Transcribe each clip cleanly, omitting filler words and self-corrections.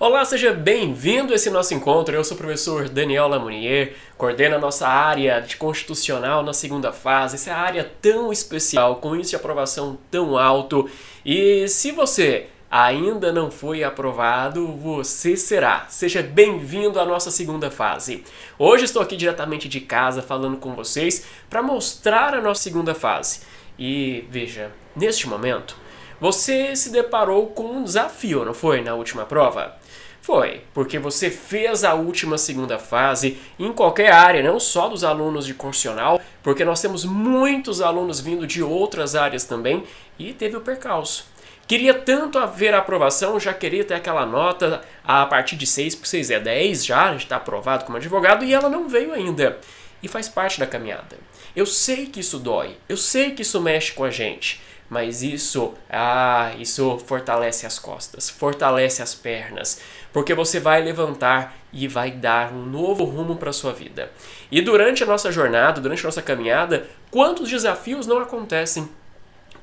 Olá, seja bem-vindo a esse nosso encontro. Eu sou o professor Daniel Lamounier, coordeno a nossa área de constitucional na segunda fase. Essa área tão especial, com índice de aprovação tão alto. E se você ainda não foi aprovado, você será. Seja bem-vindo à nossa segunda fase. Hoje estou aqui diretamente de casa falando com vocês para mostrar a nossa segunda fase. E veja, neste momento, você se deparou com um desafio, não foi, na última prova? Foi, porque você fez a última segunda fase em qualquer área, não só dos alunos de constitucional, porque nós temos muitos alunos vindo de outras áreas também e teve o percalço. Queria tanto haver a aprovação, já queria ter aquela nota a partir de 6, porque 6 é 10 já, a gente está aprovado como advogado e ela não veio ainda. E faz parte da caminhada. Eu sei que isso dói, eu sei que isso mexe com a gente. Mas isso fortalece as costas, fortalece as pernas, porque você vai levantar e vai dar um novo rumo para a sua vida. E durante a nossa jornada, durante a nossa caminhada, quantos desafios não acontecem?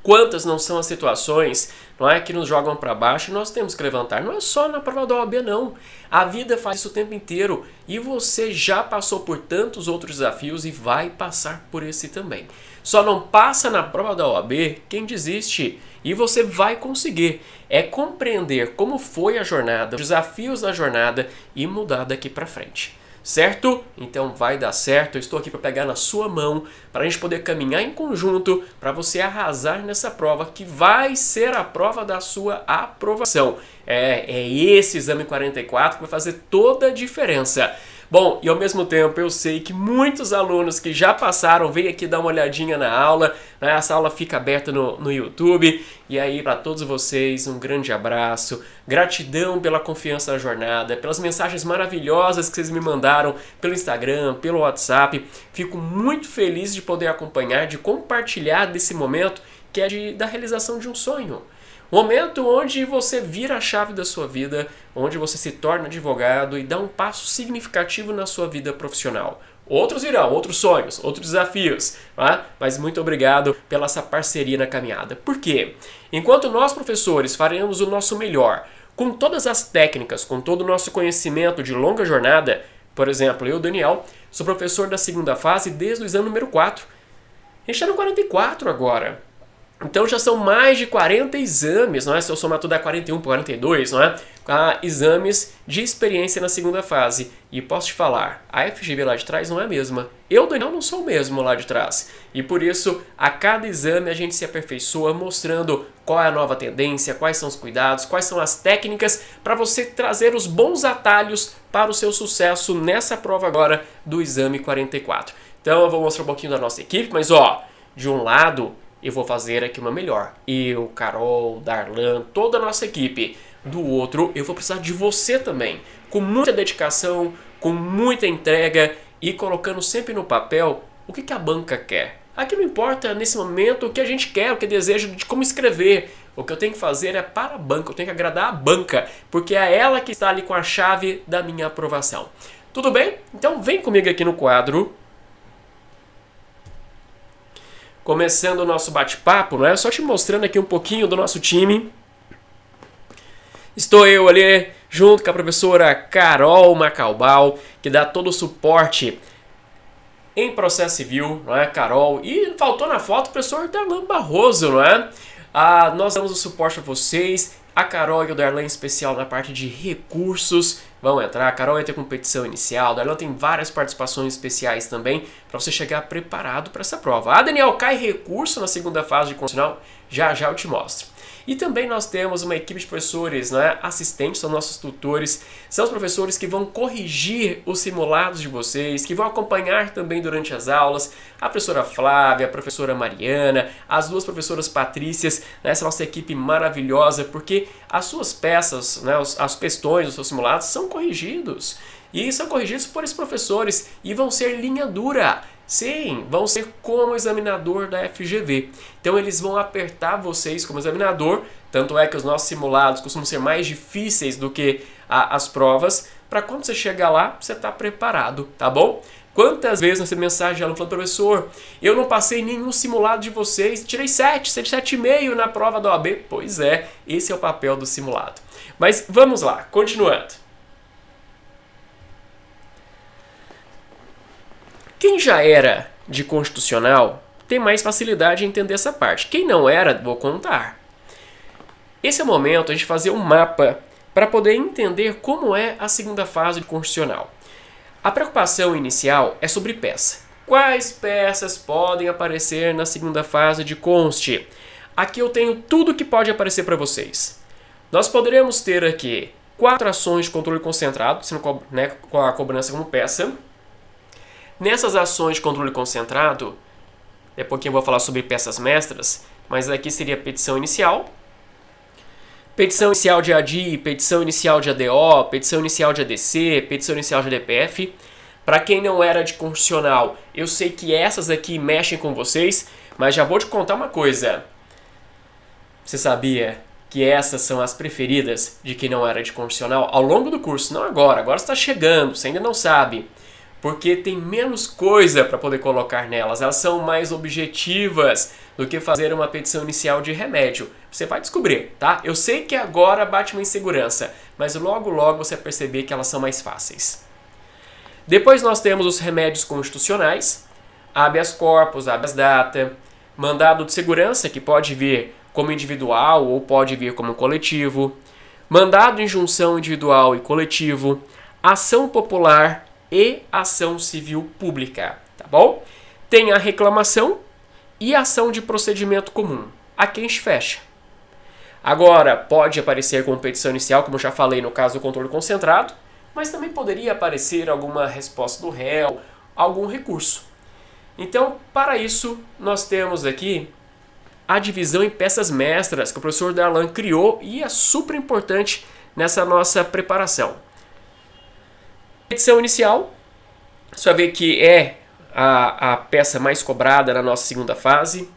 Quantas não são as situações, não é, que nos jogam para baixo e nós temos que levantar. Não é só na prova da OAB, não. A vida faz isso o tempo inteiro e você já passou por tantos outros desafios e vai passar por esse também. Só não passa na prova da OAB quem desiste e você vai conseguir. É compreender como foi a jornada, os desafios da jornada e mudar daqui para frente. Certo? Então vai dar certo, eu estou aqui para pegar na sua mão, para a gente poder caminhar em conjunto, para você arrasar nessa prova que vai ser a prova da sua aprovação. É esse exame 44 que vai fazer toda a diferença. Bom, e ao mesmo tempo eu sei que muitos alunos que já passaram vêm aqui dar uma olhadinha na aula, né? Essa aula fica aberta no YouTube. E aí, para todos vocês, um grande abraço, gratidão pela confiança na jornada, pelas mensagens maravilhosas que vocês me mandaram pelo Instagram, pelo WhatsApp. Fico muito feliz de poder acompanhar, de compartilhar desse momento que é da realização de um sonho. Momento onde você vira a chave da sua vida, onde você se torna advogado e dá um passo significativo na sua vida profissional. Outros virão, outros sonhos, outros desafios, tá? Mas muito obrigado pela essa parceria na caminhada. Por quê? Enquanto nós, professores, faremos o nosso melhor, com todas as técnicas, com todo o nosso conhecimento de longa jornada, por exemplo, eu, Daniel, sou professor da segunda fase desde o exame número 4. A gente está no 44 agora. Então já são mais de 40 exames, não é? Se eu somar tudo é 41 por 42, não é? Exames de experiência na segunda fase. E posso te falar, a FGV lá de trás não é a mesma. Eu, Daniel, não sou o mesmo lá de trás. E por isso, a cada exame a gente se aperfeiçoa mostrando qual é a nova tendência, quais são os cuidados, quais são as técnicas para você trazer os bons atalhos para o seu sucesso nessa prova agora do exame 44. Então eu vou mostrar um pouquinho da nossa equipe, mas de um lado eu vou fazer aqui uma melhor. Eu, Carol, Darlan, toda a nossa equipe. Do outro, eu vou precisar de você também. Com muita dedicação, com muita entrega e colocando sempre no papel o que a banca quer. Aqui não importa nesse momento o que a gente quer, o que deseja, de como escrever. O que eu tenho que fazer é para a banca, eu tenho que agradar a banca, porque é ela que está ali com a chave da minha aprovação. Tudo bem? Então vem comigo aqui no quadro. Começando o nosso bate-papo, não é? Só te mostrando aqui um pouquinho do nosso time. Estou eu ali junto com a professora Carol Macalbal, que dá todo o suporte em processo civil, não é, Carol? E faltou na foto o professor Darlan Barroso, não é? Nós damos o suporte a vocês, a Carol e o Darlan em especial na parte de recursos. Vão entrar, a Carol entra com petição inicial, o Darlan tem várias participações especiais também para você chegar preparado para essa prova. Daniel, cai recurso na segunda fase de constitucional? Já eu te mostro. E também nós temos uma equipe de professores, né, assistentes, são nossos tutores, são os professores que vão corrigir os simulados de vocês, que vão acompanhar também durante as aulas, a professora Flávia, a professora Mariana, as duas professoras Patrícias, né, essa nossa equipe maravilhosa, porque as suas peças, né, as questões dos seus simulados são corrigidos. E são corrigidos por esses professores e vão ser linha dura. Sim, vão ser como examinador da FGV. Então eles vão apertar vocês como examinador, tanto é que os nossos simulados costumam ser mais difíceis do que as provas, para quando você chegar lá, você está preparado, tá bom? Quantas vezes nessa mensagem de aluno falando, professor, eu não passei nenhum simulado de vocês, tirei 7,5 na prova da OAB. Pois é, esse é o papel do simulado. Mas vamos lá, continuando. Quem já era de constitucional tem mais facilidade em entender essa parte. Quem não era, vou contar. Esse é o momento de a gente fazer um mapa para poder entender como é a segunda fase de constitucional. A preocupação inicial é sobre peça. Quais peças podem aparecer na segunda fase de conste? Aqui eu tenho tudo que pode aparecer para vocês. Nós poderemos ter aqui 4 ações de controle concentrado, sendo com a cobrança como peça. Nessas ações de controle concentrado, daqui a pouquinho eu vou falar sobre peças mestras, mas aqui seria a petição inicial. Petição inicial de ADI, petição inicial de ADO, petição inicial de ADC, petição inicial de ADPF. Para quem não era de constitucional, eu sei que essas aqui mexem com vocês, mas já vou te contar uma coisa. Você sabia que essas são as preferidas de quem não era de constitucional ao longo do curso? Não agora, agora está chegando, você ainda não sabe. Porque tem menos coisa para poder colocar nelas, elas são mais objetivas do que fazer uma petição inicial de remédio. Você vai descobrir, tá? Eu sei que agora bate uma insegurança, mas logo logo você vai perceber que elas são mais fáceis. Depois nós temos os remédios constitucionais, habeas corpus, habeas data, mandado de segurança, que pode vir como individual ou pode vir como coletivo, mandado de injunção individual e coletivo, ação popular e ação civil pública, tá bom? Tem a reclamação e a ação de procedimento comum. Aqui a gente fecha. Agora, pode aparecer como petição inicial, como eu já falei no caso do controle concentrado, mas também poderia aparecer alguma resposta do réu, algum recurso. Então, para isso, nós temos aqui a divisão em peças mestras que o professor Darlan criou e é super importante nessa nossa preparação. Petição inicial, você vai ver que é a peça mais cobrada na nossa segunda fase.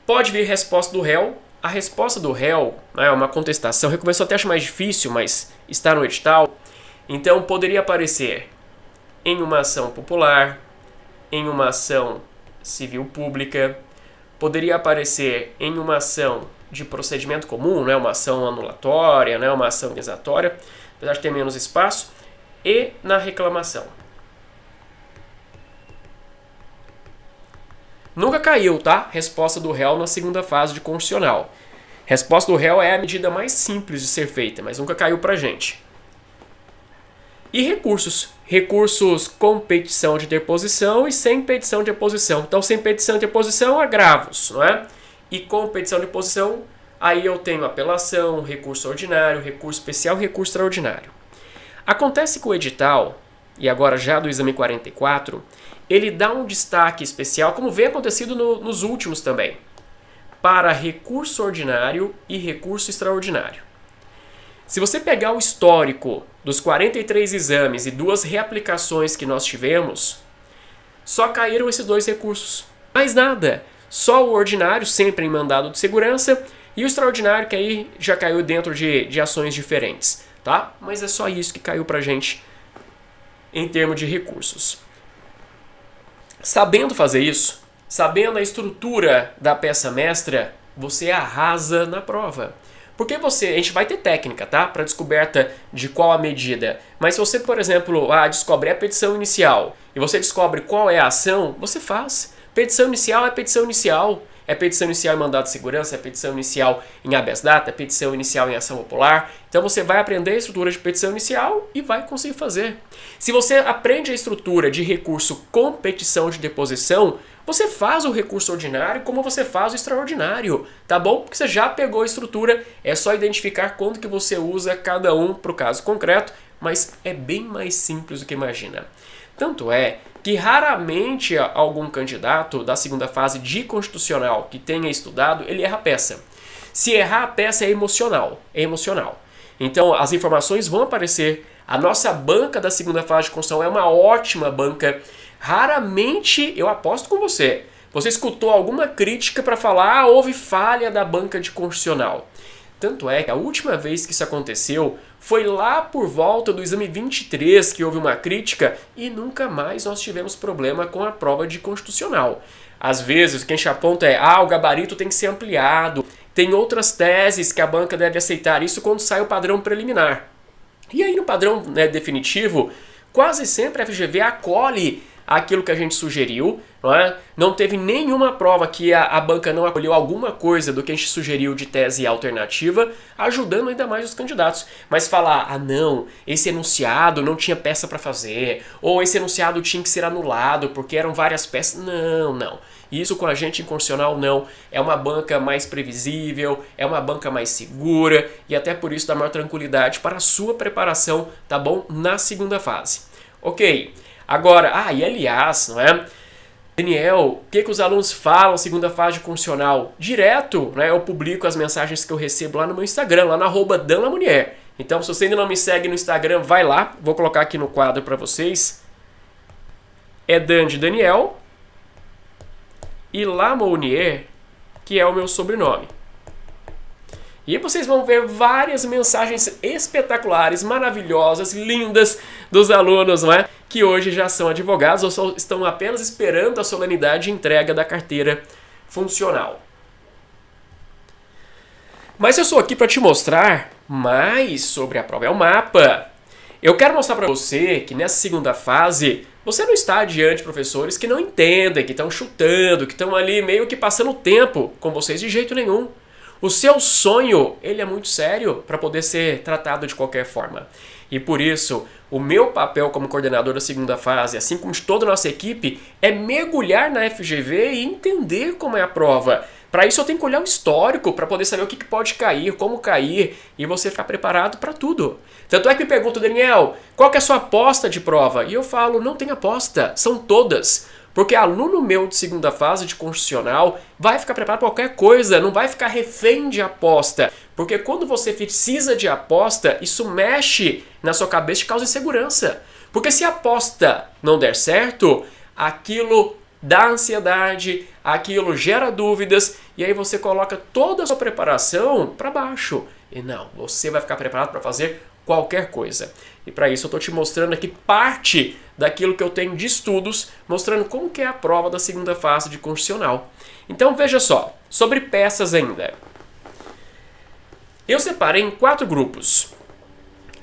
Pode vir resposta do réu. A resposta do réu é uma contestação. O recomeço até acho mais difícil, mas está no edital. Então poderia aparecer em uma ação popular, em uma ação civil pública, poderia aparecer em uma ação de procedimento comum, uma ação anulatória, uma ação indenizatória, apesar de ter menos espaço, e na reclamação. Nunca caiu, tá? Resposta do réu na segunda fase de constitucional. Resposta do réu é a medida mais simples de ser feita, mas nunca caiu pra gente. E recursos. Recursos com petição de deposição e sem petição de deposição. Então, sem petição de deposição, agravos, não é? E com petição de deposição, aí eu tenho apelação, recurso ordinário, recurso especial, recurso extraordinário. Acontece que o edital, e agora já do exame 44, ele dá um destaque especial, como vem acontecido nos últimos também, para recurso ordinário e recurso extraordinário. Se você pegar o histórico dos 43 exames e 2 reaplicações que nós tivemos, só caíram esses 2 recursos. Mais nada. Só o ordinário, sempre em mandado de segurança, e o extraordinário, que aí já caiu dentro de ações diferentes. Tá? Mas é só isso que caiu pra gente em termos de recursos. Sabendo fazer isso, sabendo a estrutura da peça mestra, você arrasa na prova. Porque a gente vai ter técnica, tá? Para descoberta de qual a medida. Mas se você, por exemplo, descobre a petição inicial e você descobre qual é a ação, você faz. Petição inicial é petição inicial. É petição inicial em mandado de segurança, é petição inicial em habeas data, é petição inicial em ação popular. Então você vai aprender a estrutura de petição inicial e vai conseguir fazer. Se você aprende a estrutura de recurso com petição de deposição, você faz o recurso ordinário como você faz o extraordinário, tá bom? Porque você já pegou a estrutura, é só identificar quando que você usa cada um para o caso concreto, mas é bem mais simples do que imagina. Tanto é que raramente algum candidato da segunda fase de constitucional que tenha estudado, ele erra a peça. Se errar a peça é emocional, Então as informações vão aparecer. A nossa banca da segunda fase de constitucional é uma ótima banca. Raramente, eu aposto com você, você escutou alguma crítica para falar houve falha da banca de constitucional. Tanto é que a última vez que isso aconteceu foi lá por volta do exame 23 que houve uma crítica e nunca mais nós tivemos problema com a prova de constitucional. Às vezes, o que a gente aponta é o gabarito tem que ser ampliado. tem outras teses que a banca deve aceitar isso quando sai o padrão preliminar. E aí no padrão, né, definitivo, quase sempre a FGV acolhe aquilo que a gente sugeriu, não é? Não teve nenhuma prova que a banca não acolheu alguma coisa do que a gente sugeriu de tese alternativa, ajudando ainda mais os candidatos. Mas falar, ah não, esse enunciado não tinha peça para fazer, ou esse enunciado tinha que ser anulado porque eram várias peças, não. Isso com a gente em constitucional não. É uma banca mais previsível, é uma banca mais segura e até por isso dá maior tranquilidade para a sua preparação, tá bom? Na segunda fase. Ok. Agora, e aliás, não é? Daniel, o que os alunos falam segunda fase de constitucional? Direto, né? Eu publico as mensagens que eu recebo lá no meu Instagram, lá na @danlamunier. Então, se você ainda não me segue no Instagram, vai lá. Vou colocar aqui no quadro para vocês. É Dan de Daniel e Lamounier, que é o meu sobrenome. E vocês vão ver várias mensagens espetaculares, maravilhosas, lindas dos alunos, não é? Que hoje já são advogados ou só estão apenas esperando a solenidade de entrega da carteira funcional. Mas eu sou aqui para te mostrar mais sobre a prova é o mapa. Eu quero mostrar para você que nessa segunda fase você não está diante de professores que não entendem, que estão chutando, que estão ali meio que passando tempo com vocês de jeito nenhum. O seu sonho, ele é muito sério para poder ser tratado de qualquer forma. E por isso, o meu papel como coordenador da segunda fase, assim como de toda a nossa equipe, é mergulhar na FGV e entender como é a prova. Para isso eu tenho que olhar o histórico, para poder saber o que pode cair, como cair, e você ficar preparado para tudo. Tanto é que me perguntam, Daniel, qual que é a sua aposta de prova? E eu falo, não tem aposta, são todas. Porque aluno meu de segunda fase de constitucional vai ficar preparado para qualquer coisa, não vai ficar refém de aposta. Porque quando você precisa de aposta, isso mexe na sua cabeça e causa insegurança. Porque se a aposta não der certo, aquilo dá ansiedade, aquilo gera dúvidas e aí você coloca toda a sua preparação para baixo. E não, você vai ficar preparado para fazer qualquer coisa. E para isso eu estou te mostrando aqui parte daquilo que eu tenho de estudos, mostrando como que é a prova da segunda fase de constitucional. Então veja só, sobre peças ainda. Eu separei em 4 grupos.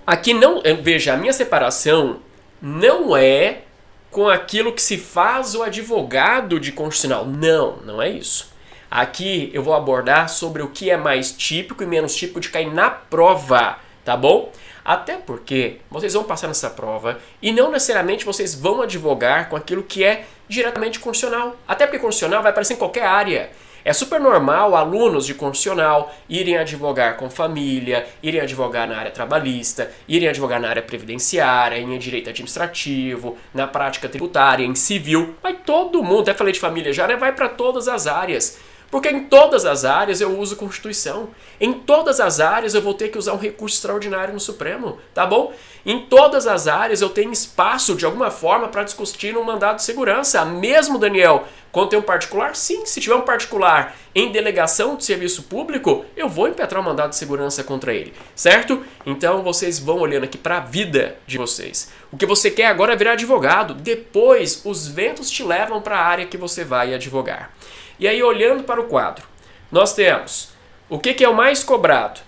Aqui não, veja, a minha separação não é com aquilo que se faz o advogado de constitucional. Não é isso. Aqui eu vou abordar sobre o que é mais típico e menos típico de cair na prova, tá bom? Até porque vocês vão passar nessa prova e não necessariamente vocês vão advogar com aquilo que é diretamente constitucional. Até porque constitucional vai aparecer em qualquer área. É super normal alunos de constitucional irem advogar com família, irem advogar na área trabalhista, irem advogar na área previdenciária, em direito administrativo, na prática tributária, em civil. Vai todo mundo, até falei de família já, né? Vai para todas as áreas. Porque em todas as áreas eu uso Constituição. Em todas as áreas eu vou ter que usar um recurso extraordinário no Supremo, tá bom? Em todas as áreas eu tenho espaço, de alguma forma, para discutir um mandado de segurança. Mesmo, Daniel, quando tem um particular? Sim, se tiver um particular em delegação de serviço público, eu vou impetrar um mandado de segurança contra ele, certo? Então vocês vão olhando aqui para a vida de vocês. O que você quer agora é virar advogado. Depois, os ventos te levam para a área que você vai advogar. E aí, olhando para o quadro, nós temos o que é o mais cobrado.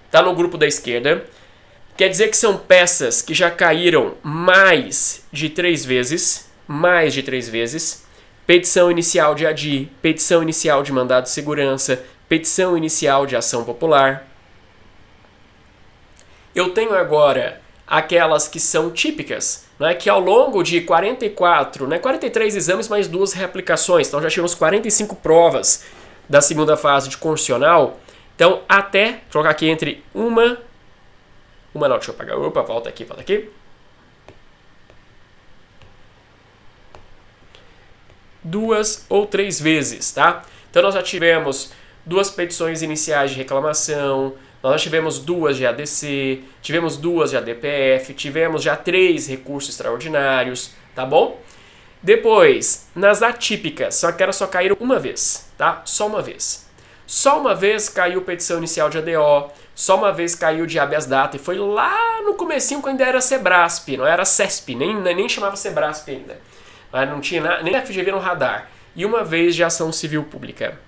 Está no grupo da esquerda. Quer dizer que são peças que já caíram mais de 3 vezes. Mais de 3 vezes. Petição inicial de ADI, petição inicial de mandado de segurança, petição inicial de ação popular. Eu tenho agora aquelas que são típicas, né, que ao longo de 44, 43 exames mais 2 reaplicações, então já tivemos 45 provas da segunda fase de constitucional, então até, trocar aqui entre uma não, deixa eu apagar, volta aqui, 2 ou 3 vezes, tá? Então nós já tivemos 2 petições iniciais de reclamação, nós já tivemos 2 de ADC, tivemos 2 de ADPF, tivemos já 3 recursos extraordinários, tá bom? Depois, nas atípicas, só que elas só caíram uma vez, tá? Só uma vez. Só uma vez caiu petição inicial de ADO, só uma vez caiu de habeas data, e foi lá no comecinho quando ainda era Sebrasp, não era CESP, nem chamava Sebrasp ainda. Não tinha nem FGV no radar. E uma vez de ação civil pública.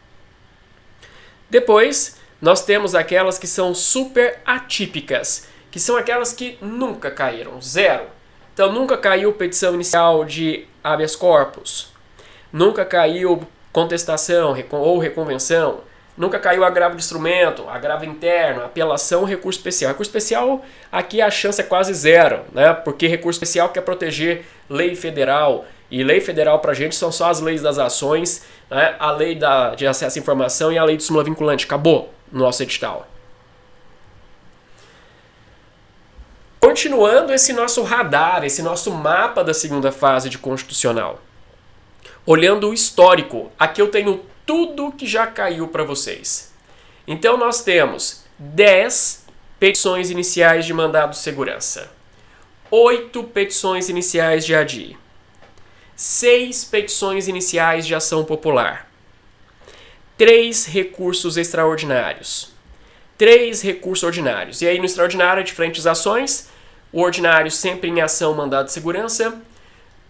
Depois, nós temos aquelas que são super atípicas, que são aquelas que nunca caíram, zero. Então nunca caiu petição inicial de habeas corpus, nunca caiu contestação ou reconvenção, nunca caiu agravo de instrumento, agravo interno, apelação, recurso especial. Recurso especial, aqui a chance é quase zero, né? Porque recurso especial quer proteger lei federal, e lei federal pra gente são só as leis das ações, né? A lei de acesso à informação e a lei de súmula vinculante. Acabou no nosso edital. Continuando esse nosso radar, esse nosso mapa da segunda fase de constitucional. Olhando o histórico, aqui eu tenho tudo que já caiu para vocês. Então nós temos 10 petições iniciais de mandado de segurança, 8 petições iniciais de ADI, 6 petições iniciais de ação popular, 3 recursos extraordinários, 3 recursos ordinários. E aí no extraordinário é diferentes ações, o ordinário sempre em ação mandado de segurança,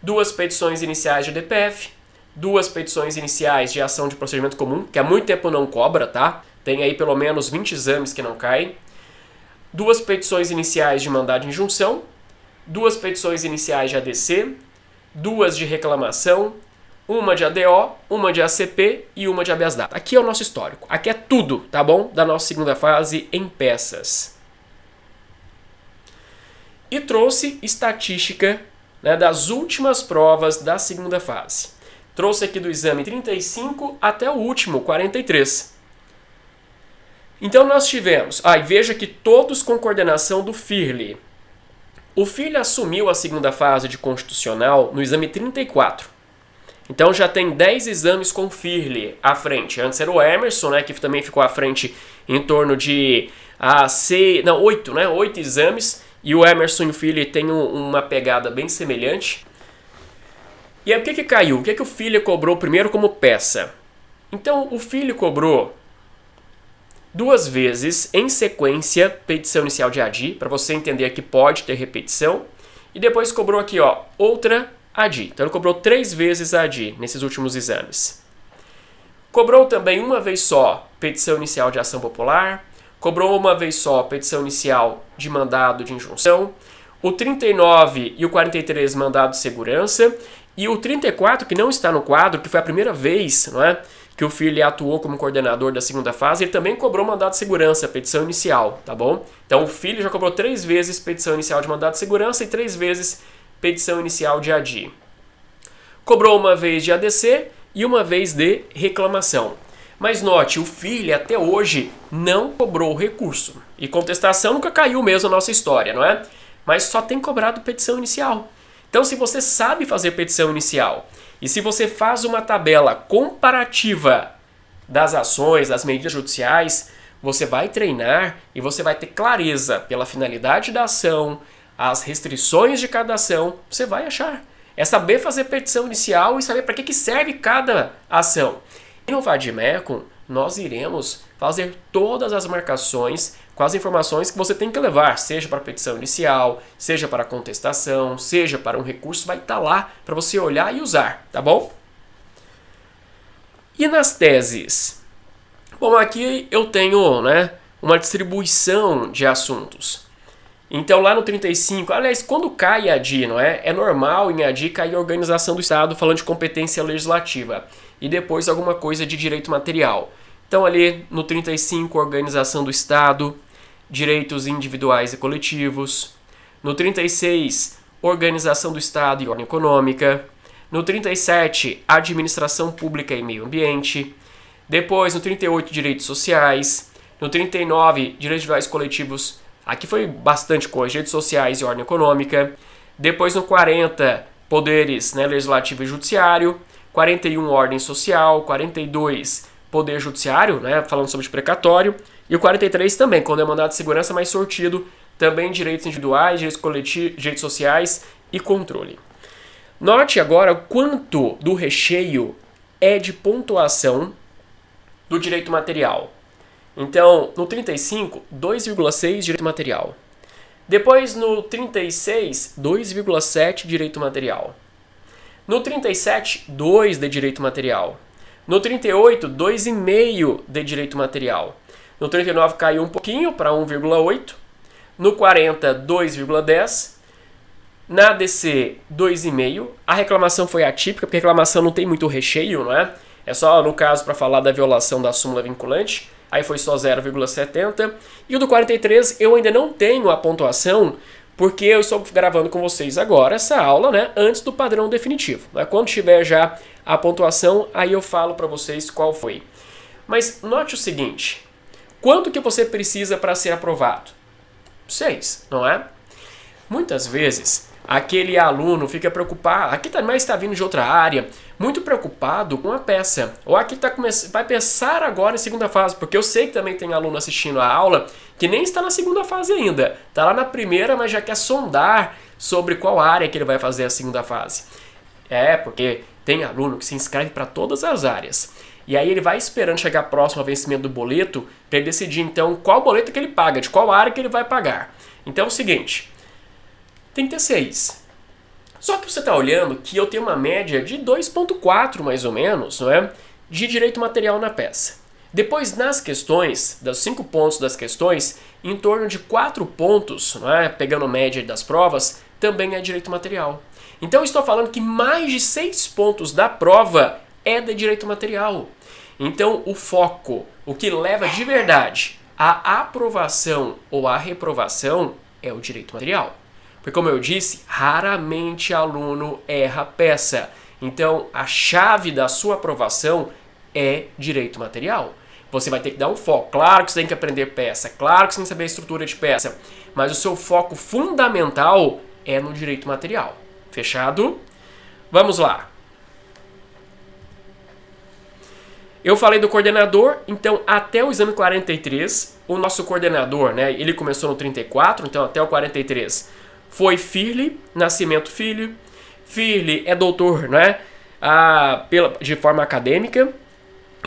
2 petições iniciais de DPF, 2 petições iniciais de ação de procedimento comum, que há muito tempo não cobra, tá? Tem aí pelo menos 20 exames que não caem. 2 petições iniciais de mandado de injunção, 2 petições iniciais de ADC, 2 de reclamação, uma de ADO, uma de ACP e uma de habeas data. Aqui é o nosso histórico. Aqui é tudo, tá bom? Da nossa segunda fase em peças. E trouxe estatística, né, das últimas provas da segunda fase. Trouxe aqui do exame 35 até o último, 43. Então nós tivemos... e veja que todos com coordenação do FIRLE. O FIRLE assumiu a segunda fase de constitucional no exame 34. Então já tem 10 exames com FIRLE à frente. Antes era o Emerson, né, que também ficou à frente em torno de 8, né, 8 exames. E o Emerson e o FIRLE têm uma pegada bem semelhante. E aí o que caiu? O que o FIRLE cobrou primeiro como peça? Então o FIRLE cobrou 2 vezes em sequência petição inicial de ADI, para você entender que pode ter repetição. E depois cobrou aqui, ó, outra ADI. Então ele cobrou 3 vezes a ADI nesses últimos exames. Cobrou também uma vez só petição inicial de ação popular. Cobrou uma vez só petição inicial de mandado de injunção. O 39 e o 43 mandado de segurança. E o 34, que não está no quadro, que foi a primeira vez, não é, que o FIRLE atuou como coordenador da segunda fase, ele também cobrou mandado de segurança, petição inicial, tá bom? Então o FIRLE já cobrou 3 vezes petição inicial de mandado de segurança e 3 vezes petição inicial de ADI. Cobrou uma vez de ADC e uma vez de reclamação. Mas note, o FIRLE até hoje não cobrou recurso. E contestação nunca caiu mesmo na nossa história, não é? Mas só tem cobrado petição inicial. Então se você sabe fazer petição inicial e se você faz uma tabela comparativa das ações, das medidas judiciais, você vai treinar e você vai ter clareza pela finalidade da ação, as restrições de cada ação, você vai achar. É saber fazer petição inicial e saber para que serve cada ação. E no Vademecum, nós iremos fazer todas as marcações com as informações que você tem que levar, seja para a petição inicial, seja para a contestação, seja para um recurso, vai estar lá para você olhar e usar, tá bom? E nas teses? Bom, aqui eu tenho, né, uma distribuição de assuntos. Então lá no 35, aliás, quando cai a ADI, não é? É normal em ADI cair a organização do Estado falando de competência legislativa e depois alguma coisa de direito material. Então ali no 35, organização do Estado, direitos individuais e coletivos. No 36, organização do Estado e ordem econômica. No 37, administração pública e meio ambiente. Depois no 38, direitos sociais. No 39, direitos individuais e coletivos. Aqui foi bastante coisa, direitos sociais e ordem econômica. Depois no 40, poderes, né, legislativo e judiciário. 41, ordem social. 42, poder judiciário, né, falando sobre precatório. E o 43 também, quando é mandado de segurança mais sortido, também direitos individuais, direitos coletivos, direitos sociais e controle. Note agora o quanto do recheio é de pontuação do direito material. Então, no 35, 2,6 direito material. Depois, no 36, 2,7 direito material. No 37, 2 de direito material. No 38, 2,5 de direito material. No 39 caiu um pouquinho para 1,8. No 40, 2,10. Na ADC, 2,5. A reclamação foi atípica, porque a reclamação não tem muito recheio, não é? É só, no caso, para falar da violação da súmula vinculante. Aí foi só 0,70. E o do 43 eu ainda não tenho a pontuação, porque eu estou gravando com vocês agora essa aula, né, antes do padrão definitivo. Quando tiver já a pontuação, aí eu falo para vocês qual foi. Mas note o seguinte, quanto que você precisa para ser aprovado? 6, não é? Muitas vezes, aquele aluno fica preocupado, aqui também está vindo de outra área, muito preocupado com a peça. Ou aqui vai pensar agora em segunda fase, porque eu sei que também tem aluno assistindo a aula que nem está na segunda fase ainda. Está lá na primeira, mas já quer sondar sobre qual área que ele vai fazer a segunda fase. Porque tem aluno que se inscreve para todas as áreas. E aí ele vai esperando chegar próximo ao vencimento do boleto para ele decidir então qual boleto que ele paga, de qual área que ele vai pagar. Então é o seguinte, tem que ter 6. Só que você está olhando que eu tenho uma média de 2,4 mais ou menos, não é? De direito material na peça. Depois nas questões, dos 5 pontos das questões, em torno de 4 pontos, não é? Pegando média das provas, também é direito material. Então eu estou falando que mais de 6 pontos da prova é de direito material. Então o foco, o que leva de verdade à aprovação ou à reprovação é o direito material. Porque como eu disse, raramente aluno erra a peça. Então a chave da sua aprovação é direito material. Você vai ter que dar um foco. Claro que você tem que aprender peça, claro que você tem que saber a estrutura de peça, mas o seu foco fundamental é no direito material. Fechado? Vamos lá. Eu falei do coordenador, então até o exame 43, o nosso coordenador, né, ele começou no 34, então até o 43, foi Firle, Nascimento Filho. Firle é doutor, né, de forma acadêmica.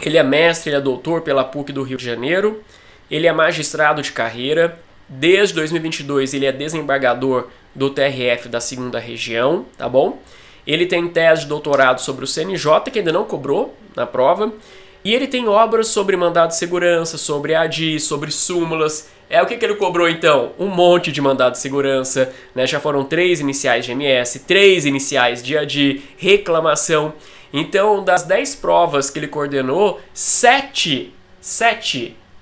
Ele é mestre, ele é doutor pela PUC do Rio de Janeiro. Ele é magistrado de carreira. Desde 2022 ele é desembargador do TRF da 2ª Região, tá bom? Ele tem tese de doutorado sobre o CNJ, que ainda não cobrou na prova. E ele tem obras sobre mandado de segurança, sobre ADI, sobre súmulas. O que ele cobrou então? Um monte de mandado de segurança, né? Já foram 3 iniciais de MS, 3 iniciais de ADI, reclamação. Então, das 10 provas que ele coordenou, 7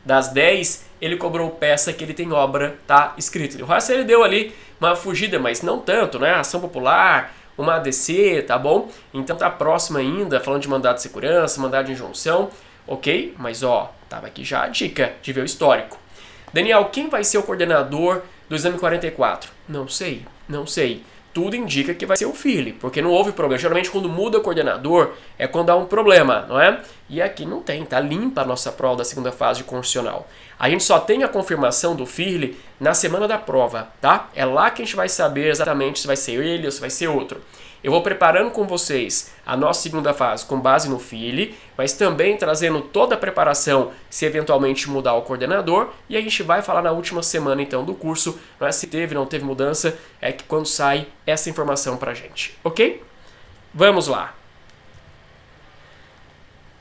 das 10 ele cobrou peça que ele tem obra, tá escrito. O resto ele deu ali uma fugida, mas não tanto, né? Ação popular, uma ADC, tá bom? Então tá próximo ainda, falando de mandado de segurança, mandado de injunção, ok? Mas ó, tava aqui já a dica de ver o histórico. Daniel, quem vai ser o coordenador do exame 44? Não sei. Tudo indica que vai ser o Firle, porque não houve problema. Geralmente quando muda o coordenador é quando há um problema, não é? E aqui não tem, tá limpa a nossa prova da 2ª fase de constitucional. A gente só tem a confirmação do Firle na semana da prova, tá? É lá que a gente vai saber exatamente se vai ser ele ou se vai ser outro. Eu vou preparando com vocês a nossa 2ª fase com base no Firle, mas também trazendo toda a preparação se eventualmente mudar o coordenador, e a gente vai falar na última semana então do curso, não é, se teve ou não teve mudança, é que quando sai essa informação pra gente, ok? Vamos lá.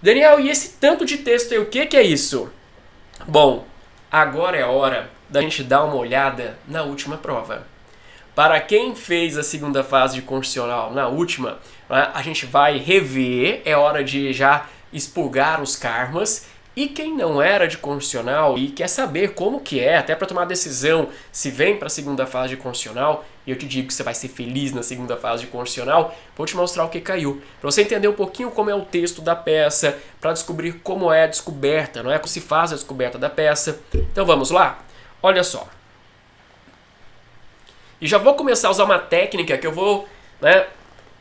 Daniel, e esse tanto de texto aí, o que é isso? Bom, agora é a hora da gente dar uma olhada na última prova. Para quem fez a 2ª fase de constitucional na última, a gente vai rever, é hora de já expurgar os karmas. E quem não era de constitucional e quer saber como que é, até para tomar decisão se vem para a 2ª fase de constitucional, e eu te digo que você vai ser feliz na 2ª fase de constitucional, vou te mostrar o que caiu. Para você entender um pouquinho como é o texto da peça, para descobrir como é a descoberta, não é? Como se faz a descoberta da peça. Então vamos lá? Olha só. E já vou começar a usar uma técnica que eu vou, né,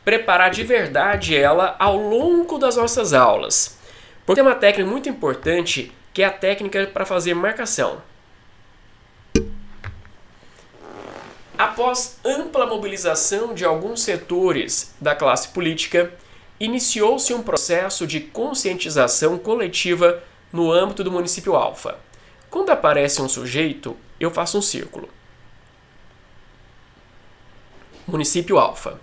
preparar de verdade ela ao longo das nossas aulas. Porque tem uma técnica muito importante que é a técnica para fazer marcação. Após ampla mobilização de alguns setores da classe política, iniciou-se um processo de conscientização coletiva no âmbito do município alfa. Quando aparece um sujeito, eu faço um círculo. Município alfa.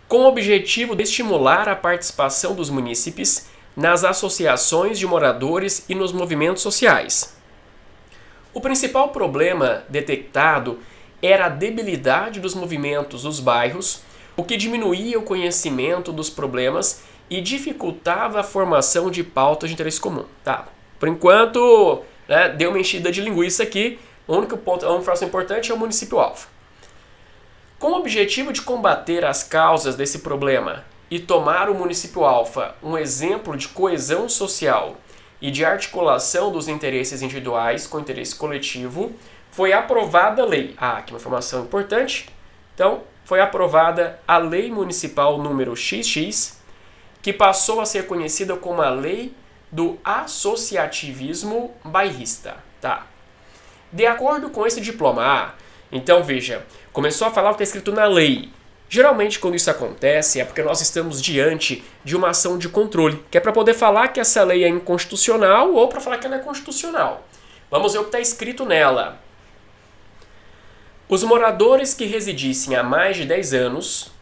Com o objetivo de estimular a participação dos munícipes nas associações de moradores e nos movimentos sociais. O principal problema detectado era a debilidade dos movimentos dos bairros, o que diminuía o conhecimento dos problemas e dificultava a formação de pautas de interesse comum. Tá. Por enquanto, né, deu uma enchida de linguiça aqui. O único ponto, a única informação importante é o município-alvo. Com o objetivo de combater as causas desse problema e tomar o município alfa um exemplo de coesão social e de articulação dos interesses individuais com o interesse coletivo, foi aprovada a lei. Aqui uma informação importante. Então, foi aprovada a Lei Municipal número XX, que passou a ser conhecida como a Lei do Associativismo Bairrista. Tá. De acordo com esse diploma, então veja, começou a falar o que está escrito na lei. Geralmente quando isso acontece é porque nós estamos diante de uma ação de controle, que é para poder falar que essa lei é inconstitucional ou para falar que ela é constitucional. Vamos ver o que está escrito nela. Os moradores que residissem há mais de 10 anos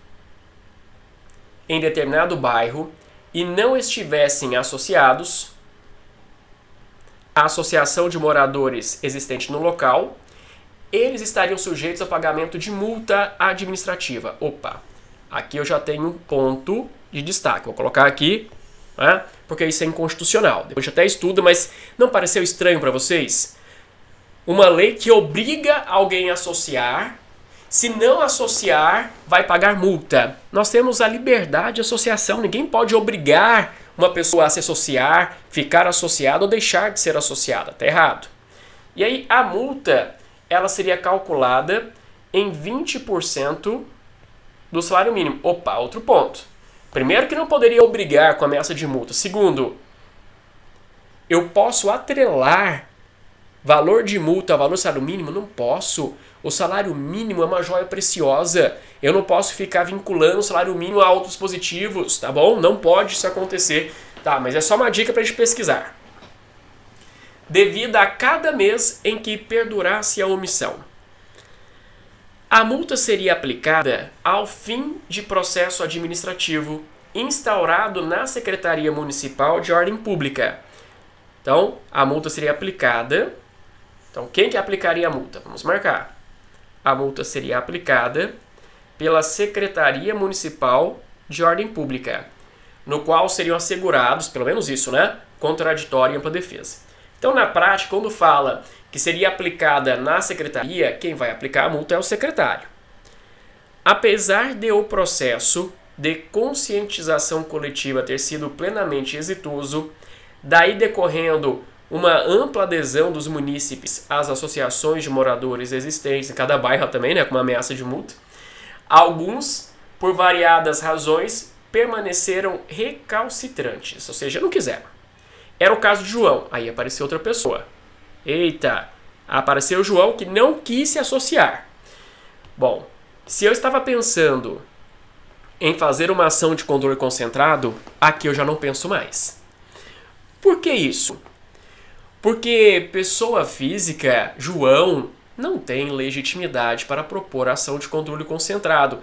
em determinado bairro e não estivessem associados à associação de moradores existente no local, eles estariam sujeitos ao pagamento de multa administrativa. Opa, aqui eu já tenho um ponto de destaque. Vou colocar aqui, né, porque isso é inconstitucional. Depois a gente até estuda, mas não pareceu estranho para vocês? Uma lei que obriga alguém a associar, se não associar, vai pagar multa. Nós temos a liberdade de associação, ninguém pode obrigar uma pessoa a se associar, ficar associada ou deixar de ser associada. Está errado. E aí a multa, ela seria calculada em 20% do salário mínimo. Opa, outro ponto. Primeiro que não poderia obrigar com ameaça de multa. Segundo, eu posso atrelar valor de multa ao valor do salário mínimo? Não posso. O salário mínimo é uma joia preciosa. Eu não posso ficar vinculando o salário mínimo a outros dispositivos, tá bom? Não pode isso acontecer. Tá, mas é só uma dica para a gente pesquisar. Devido a cada mês em que perdurasse a omissão. A multa seria aplicada ao fim de processo administrativo instaurado na Secretaria Municipal de Ordem Pública. Então, a multa seria aplicada. Então, quem que aplicaria a multa? Vamos marcar. A multa seria aplicada pela Secretaria Municipal de Ordem Pública, no qual seriam assegurados, pelo menos isso, né? Contraditória e ampla defesa. Então, na prática, quando fala que seria aplicada na secretaria, quem vai aplicar a multa é o secretário. Apesar de o processo de conscientização coletiva ter sido plenamente exitoso, daí decorrendo uma ampla adesão dos munícipes às associações de moradores existentes em cada bairro também, né, com uma ameaça de multa, alguns, por variadas razões, permaneceram recalcitrantes, ou seja, não quiseram. Era o caso de João, aí apareceu outra pessoa. Eita, apareceu o João que não quis se associar. Bom, se eu estava pensando em fazer uma ação de controle concentrado, aqui eu já não penso mais. Por que isso? Porque pessoa física, João, não tem legitimidade para propor ação de controle concentrado.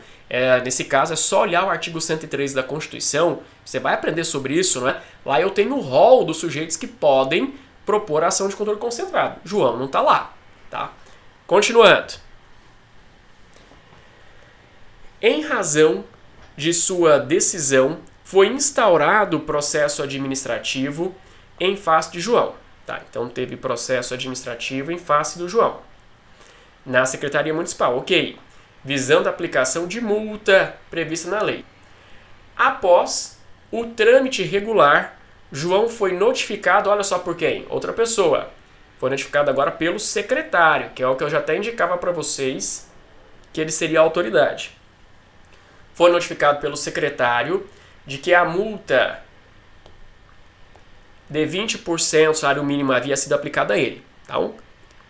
Nesse caso, é só olhar o artigo 103 da Constituição, você vai aprender sobre isso, não é? Lá eu tenho o rol dos sujeitos que podem propor ação de controle concentrado. João não está lá, tá? Continuando. Em razão de sua decisão, foi instaurado o processo administrativo em face de João. Tá, então teve processo administrativo em face do João. Na Secretaria Municipal, ok. Visando a aplicação de multa prevista na lei. Após o trâmite regular, João foi notificado, olha só por quem? Outra pessoa. Foi notificado agora pelo secretário, que é o que eu já até indicava para vocês, que ele seria a autoridade. Foi notificado pelo secretário de que a multa de 20% do salário mínimo havia sido aplicada a ele. Então,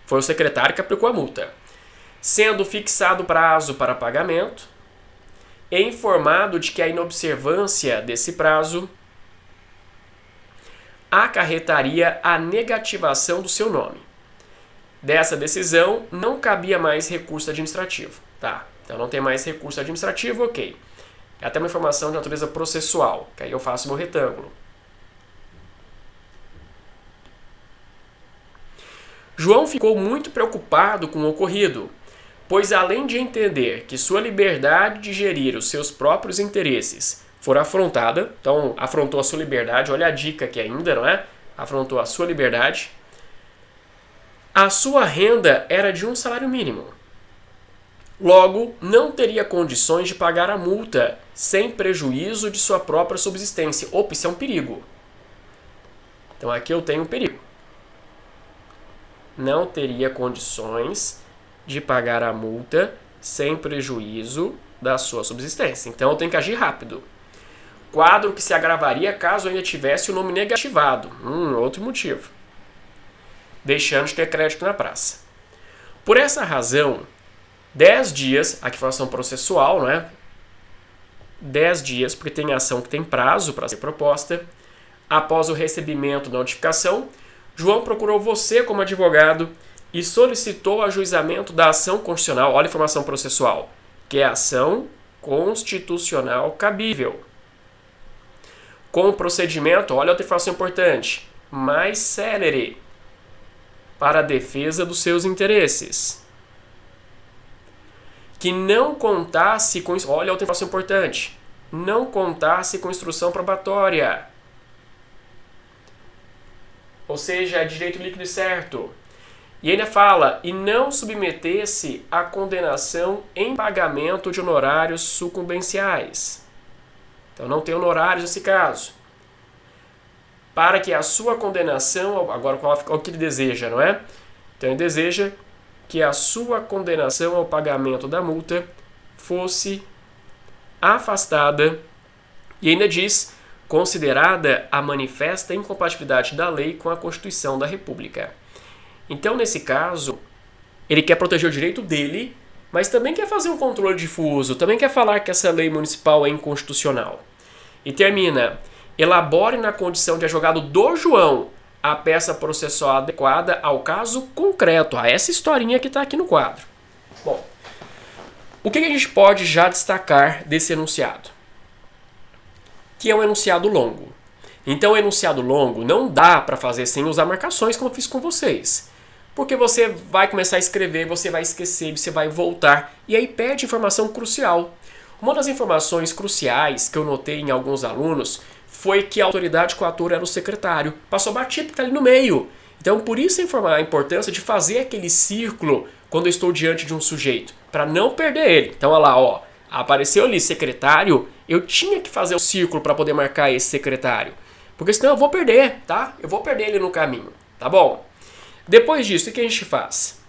foi o secretário que aplicou a multa. Sendo fixado prazo para pagamento e informado de que a inobservância desse prazo acarretaria a negativação do seu nome. Dessa decisão, não cabia mais recurso administrativo. Tá, então não tem mais recurso administrativo, ok. É até uma informação de natureza processual, que aí eu faço meu retângulo. João ficou muito preocupado com o ocorrido, pois além de entender que sua liberdade de gerir os seus próprios interesses fora afrontada, então afrontou a sua liberdade, olha a dica aqui ainda, não é? Afrontou a sua liberdade. A sua renda era de um salário mínimo. Logo, não teria condições de pagar a multa, sem prejuízo de sua própria subsistência. Opa, isso é um perigo. Então aqui eu tenho um perigo. Não teria condições de pagar a multa sem prejuízo da sua subsistência. Então eu tenho que agir rápido. Quadro que se agravaria caso ainda tivesse o nome negativado. Outro motivo. Deixando de ter crédito na praça. Por essa razão, 10 dias, aqui foi ação processual, não é? 10 dias, porque tem ação que tem prazo para ser proposta. Após o recebimento da notificação, João procurou você como advogado e solicitou o ajuizamento da ação constitucional, olha a informação processual, que é a ação constitucional cabível. Com o procedimento, olha outra informação importante, mais célere, para a defesa dos seus interesses. Que não contasse com... Olha outra informação importante. Não contasse com instrução probatória. Ou seja, é direito líquido e certo. E ainda fala, e não submetesse a condenação em pagamento de honorários sucumbenciais. Então não tem honorários nesse caso. Para que a sua condenação... Agora, qual o que ele deseja, não é? Então ele deseja que a sua condenação ao pagamento da multa fosse afastada e ainda diz, considerada a manifesta incompatibilidade da lei com a Constituição da República. Então, nesse caso, ele quer proteger o direito dele, mas também quer fazer um controle difuso, também quer falar que essa lei municipal é inconstitucional. E termina, elabore na condição de advogado do João a peça processual adequada ao caso concreto, a essa historinha que está aqui no quadro. Bom, o que a gente pode já destacar desse enunciado? Que é um enunciado longo. Então, o enunciado longo não dá para fazer sem usar marcações, como eu fiz com vocês. Porque você vai começar a escrever, você vai esquecer, você vai voltar, e aí perde informação crucial. Uma das informações cruciais que eu notei em alguns alunos foi que a autoridade coatora era o secretário. Passou batido porque está ali no meio. Então, por isso a importância de fazer aquele círculo quando eu estou diante de um sujeito, para não perder ele. Então, olha lá, ó, apareceu ali secretário, eu tinha que fazer o círculo para poder marcar esse secretário. Porque senão eu vou perder, tá? Eu vou perder ele no caminho, tá bom? Depois disso, o que a gente faz?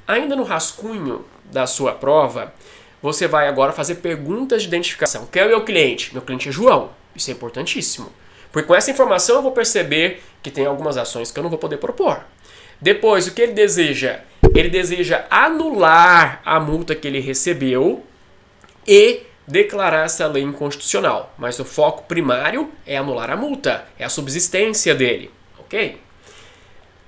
Ainda no rascunho da sua prova, você vai agora fazer perguntas de identificação. Quem é o meu cliente? Meu cliente é João. Isso é importantíssimo. Porque com essa informação eu vou perceber que tem algumas ações que eu não vou poder propor. Depois, o que ele deseja? Ele deseja anular a multa que ele recebeu e declarar essa lei inconstitucional. Mas o foco primário é anular a multa, é a subsistência dele. Ok?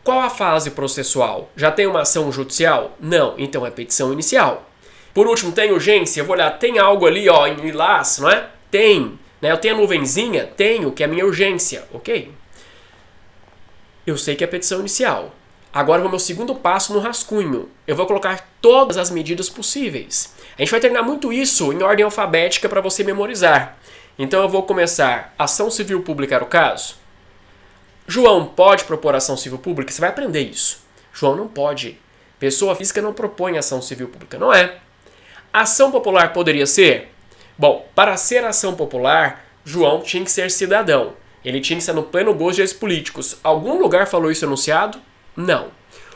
Qual a fase processual? Já tem uma ação judicial? Não, então é petição inicial. Por último, tem urgência? Eu vou olhar, tem algo ali ó, em lilás, não é? Tem. Né? Eu tenho a nuvenzinha? Tenho, que é a minha urgência. Ok? Eu sei que é petição inicial. Agora vou ao meu segundo passo no rascunho. Eu vou colocar todas as medidas possíveis. A gente vai treinar muito isso em ordem alfabética para você memorizar. Então eu vou começar. Ação civil pública era o caso? João pode propor ação civil pública? Você vai aprender isso. João não pode. Pessoa física não propõe ação civil pública. Não é. Ação popular poderia ser? Bom, para ser ação popular, João tinha que ser cidadão. Ele tinha que estar no pleno gozo de direitos políticos. Algum lugar falou isso enunciado? Não.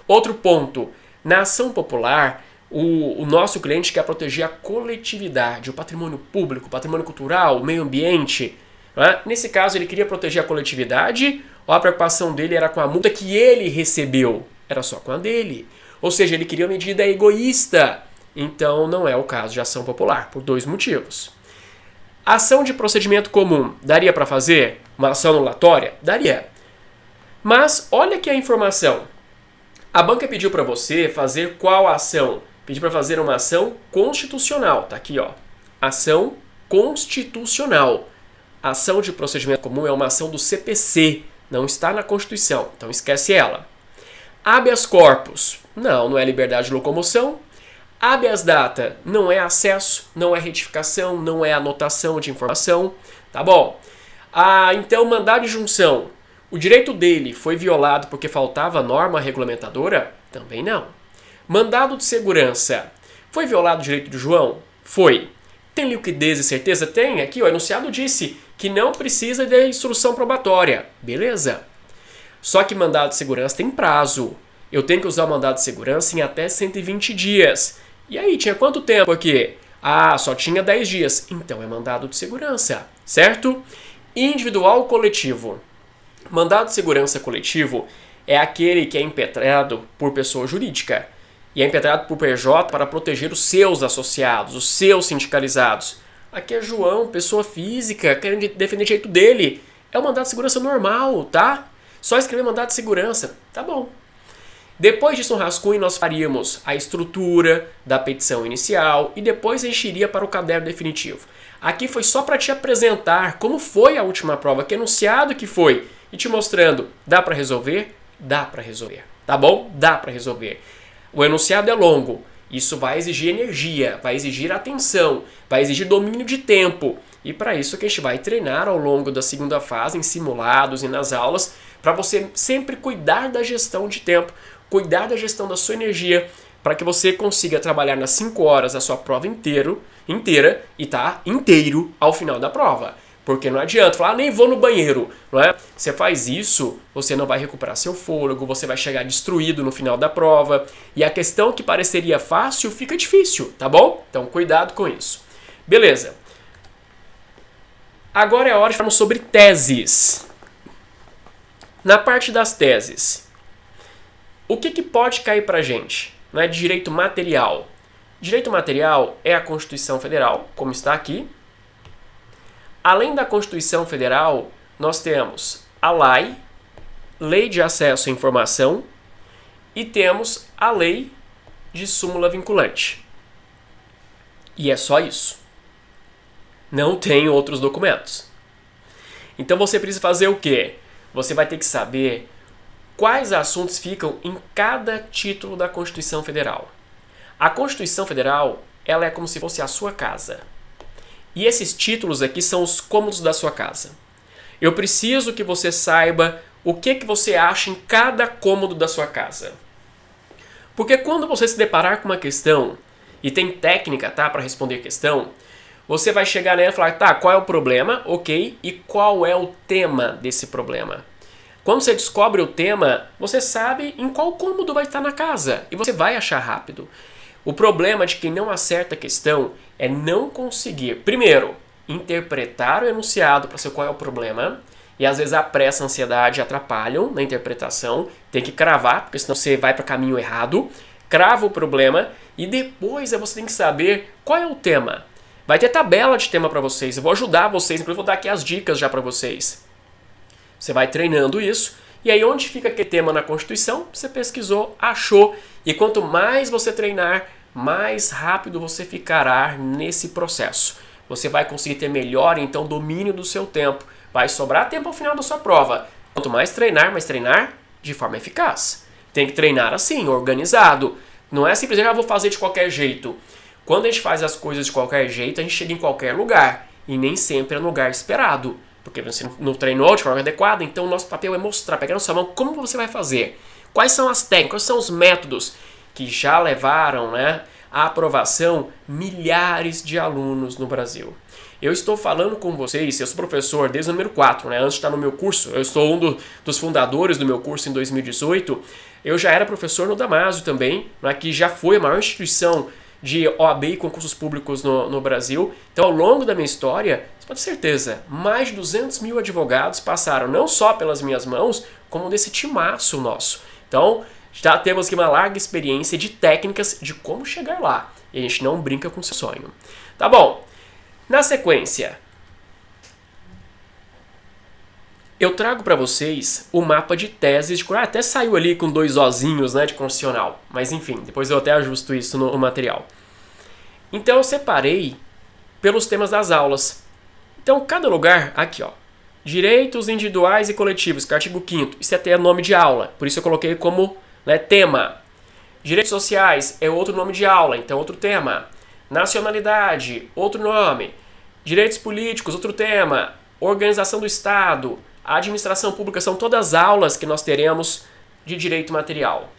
Outro ponto. Na ação popular, o nosso cliente quer proteger a coletividade, o patrimônio público, o patrimônio cultural, o meio ambiente. Não é? Nesse caso, ele queria proteger a coletividade ou a preocupação dele era com a multa que ele recebeu? Era só com a dele. Ou seja, ele queria uma medida egoísta. Então, não é o caso de ação popular, por dois motivos. Ação de procedimento comum, daria para fazer? Uma ação anulatória? Daria. Mas, olha aqui a informação. A banca pediu para você fazer qual ação? Pediu para fazer uma ação constitucional. Tá aqui, ó. Ação constitucional. Ação de procedimento comum é uma ação do CPC. Não está na Constituição, então esquece ela. Habeas corpus, não é liberdade de locomoção. Habeas data, não é acesso, não é retificação, não é anotação de informação, tá bom? Então, mandado de junção, o direito dele foi violado porque faltava norma regulamentadora? Também não. Mandado de segurança, foi violado o direito do João? Foi. Tem liquidez e certeza? Tem. Aqui, o enunciado disse que não precisa de instrução probatória. Beleza. Só que mandado de segurança tem prazo. Eu tenho que usar o mandado de segurança em até 120 dias. E aí, tinha quanto tempo aqui? Só tinha 10 dias. Então é mandado de segurança, certo? Individual ou coletivo? Mandado de segurança coletivo é aquele que é impetrado por pessoa jurídica e é impetrado por PJ para proteger os seus associados, os seus sindicalizados. Aqui é João, pessoa física, querendo defender o direito dele. É o mandado de segurança normal, tá? Só escrever mandado de segurança, tá bom. Depois disso, no rascunho, nós faríamos a estrutura da petição inicial e depois encheria para o caderno definitivo. Aqui foi só para te apresentar como foi a última prova, que enunciado que foi, e te mostrando, dá para resolver? Dá para resolver, tá bom? Dá para resolver. O enunciado é longo, isso vai exigir energia, vai exigir atenção, vai exigir domínio de tempo. E para isso que a gente vai treinar ao longo da segunda fase, em simulados e nas aulas, para você sempre cuidar da gestão de tempo, cuidar da gestão da sua energia, para que você consiga trabalhar nas 5 horas a sua prova inteira e tá inteiro ao final da prova. Porque não adianta falar, nem vou no banheiro, não é? Você faz isso, você não vai recuperar seu fôlego, você vai chegar destruído no final da prova, e a questão que pareceria fácil fica difícil, tá bom? Então cuidado com isso. Beleza. Agora é a hora de falar sobre teses. Na parte das teses, o que pode cair pra gente? Não é de direito material. Direito material é a Constituição Federal, como está aqui. Além da Constituição Federal, nós temos a LAI, Lei de Acesso à Informação, e temos a Lei de Súmula Vinculante. E é só isso. Não tem outros documentos. Então você precisa fazer o quê? Você vai ter que saber quais assuntos ficam em cada título da Constituição Federal. A Constituição Federal, ela é como se fosse a sua casa. E esses títulos aqui são os cômodos da sua casa. Eu preciso que você saiba o que você acha em cada cômodo da sua casa. Porque quando você se deparar com uma questão, e tem técnica, tá, para responder a questão, você vai chegar nela e falar, tá, qual é o problema, ok, e qual é o tema desse problema. Quando você descobre o tema, você sabe em qual cômodo vai estar na casa, e você vai achar rápido. O problema de quem não acerta a questão é não conseguir, primeiro, interpretar o enunciado para saber qual é o problema, e às vezes a pressa e a ansiedade atrapalham na interpretação, tem que cravar, porque senão você vai para o caminho errado, crava o problema, e depois você tem que saber qual é o tema. Vai ter tabela de tema para vocês, eu vou ajudar vocês, inclusive vou dar aqui as dicas já para vocês. Você vai treinando isso, e aí onde fica aquele tema na Constituição, você pesquisou, achou, e quanto mais você treinar, mais rápido você ficará nesse processo. Você vai conseguir ter melhor, então, domínio do seu tempo. Vai sobrar tempo ao final da sua prova. Quanto mais treinar de forma eficaz. Tem que treinar assim, organizado. Não é simplesmente, vou fazer de qualquer jeito. Quando a gente faz as coisas de qualquer jeito, a gente chega em qualquer lugar. E nem sempre é no lugar esperado. Porque você não treinou de forma adequada, então o nosso papel é mostrar, pegar na sua mão como você vai fazer. Quais são as técnicas, quais são os métodos que já levaram, à aprovação milhares de alunos no Brasil. Eu estou falando com vocês, eu sou professor desde o número 4, antes de estar no meu curso, eu sou dos fundadores do meu curso em 2018, eu já era professor no Damásio também, que já foi a maior instituição de OAB e concursos públicos no Brasil. Então, ao longo da minha história, você pode ter certeza, mais de 200 mil advogados passaram não só pelas minhas mãos, como desse timaço nosso. Então, já temos aqui uma larga experiência de técnicas de como chegar lá. E a gente não brinca com o seu sonho. Tá bom? Na sequência, eu trago para vocês o mapa de teses. Até saiu ali com 2 ozinhos, de constitucional. Mas enfim, depois eu até ajusto isso no material. Então eu separei pelos temas das aulas. Então cada lugar, aqui ó, direitos individuais e coletivos, que é o artigo 5º. Isso é até nome de aula, por isso eu coloquei como né? Tema. Direitos sociais é outro nome de aula, então outro tema. Nacionalidade, outro nome. Direitos políticos, outro tema. Organização do Estado, administração pública, são todas aulas que nós teremos de direito material.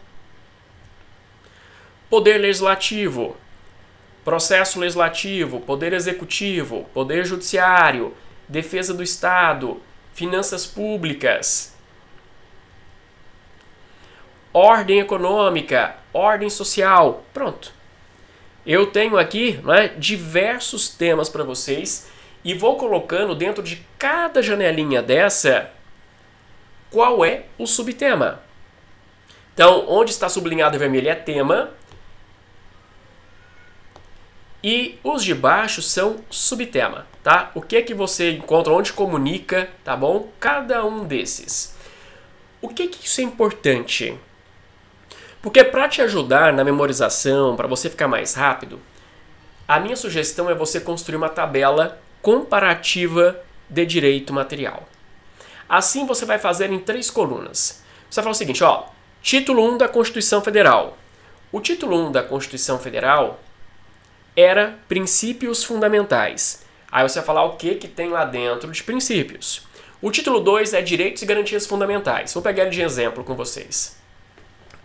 Poder legislativo, processo legislativo, poder executivo, poder judiciário, defesa do Estado, finanças públicas, ordem econômica, ordem social. Pronto. Eu tenho aqui, né, diversos temas para vocês e vou colocando dentro de cada janelinha dessa qual é o subtema. Então, onde está sublinhado em vermelho é tema e os de baixo são subtema, tá? O que é que você encontra, onde comunica, tá bom? Cada um desses. O que que isso é importante? Porque para te ajudar na memorização, para você ficar mais rápido, a minha sugestão é você construir uma tabela comparativa de direito material. Assim você vai fazer em 3 colunas. Você vai falar o seguinte, ó, título 1 da Constituição Federal. O título 1 da Constituição Federal era princípios fundamentais. Aí você vai falar o que tem lá dentro de princípios. O título 2 é direitos e garantias fundamentais. Vou pegar ele de exemplo com vocês.